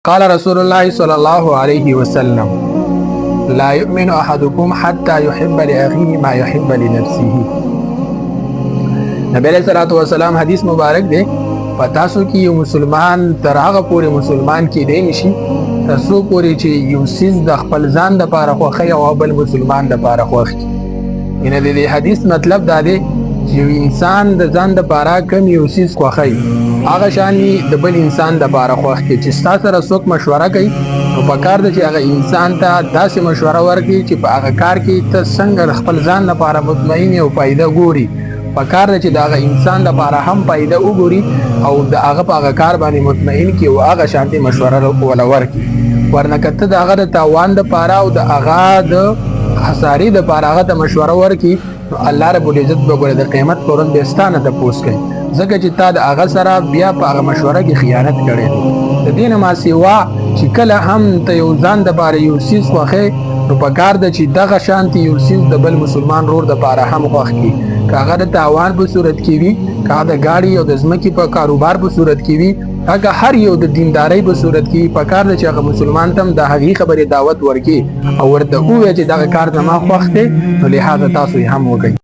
قال رسول الله صلى الله عليه وسلم لا يؤمن احدكم حتى يحب لاخيه ما يحب لنفسه. نبی علیہ الصلوۃ والسلام حدیث مبارک دی پتا سو کې یو مسلمان تر هغه پورې مسلمان کې دی نشي تر څو پورې چې یو سیز د خپل ځان د لپاره خوښي او بل مسلمان د لپاره خوښي. ان دې حدیث مطلب دا دی چې یو انسان د ځان د لپاره کم یو سیز خوښي هغه شانی د بل انسان د لپاره خوښي چې تاسو سره څوک مشوره کوي نو په کار د چې هغه انسان ته داسې مشوره ورکړي چې په هغه کار کې ته څنګه خپل ځان لپاره مطمئن او فائدہ ګوري په کار د چې دا هغه انسان لپاره هم فائدہ وګوري او د هغه په هغه کار باندې مطمئن کی او هغه شانتي مشوره ولا ورکړي ورنه کته د هغه د تاوان د لپاره او د هغه د خسارې د لپاره هغه ته مشوره ورکړي نو الله رب العزت به ګوره د قیامت پرون به ستانه ته پوس کوي ځکه چې تا د هغه سره بیا په هغه مشوره کې خیانت کړې د دین ما سیوا چې کله هم ته یو ځان د لپاره یو سیس خوښې نو په کار د چې دغه شانتي یو سیس د بل مسلمان رور د لپاره هم خوښ کی کاغه د تاوان په صورت کې وي کاغه د گاډي او د ځمکې په کاروبار په صورت کې وي هغه هر یو د دیندارۍ په صورت کې په کار د چې هغه مسلمان تم د هغې خبرې دعوت ورکړي او ورته ووایي چې دغه کار زما خوښ دی نو لهذا تاسو یې هم وکړئ.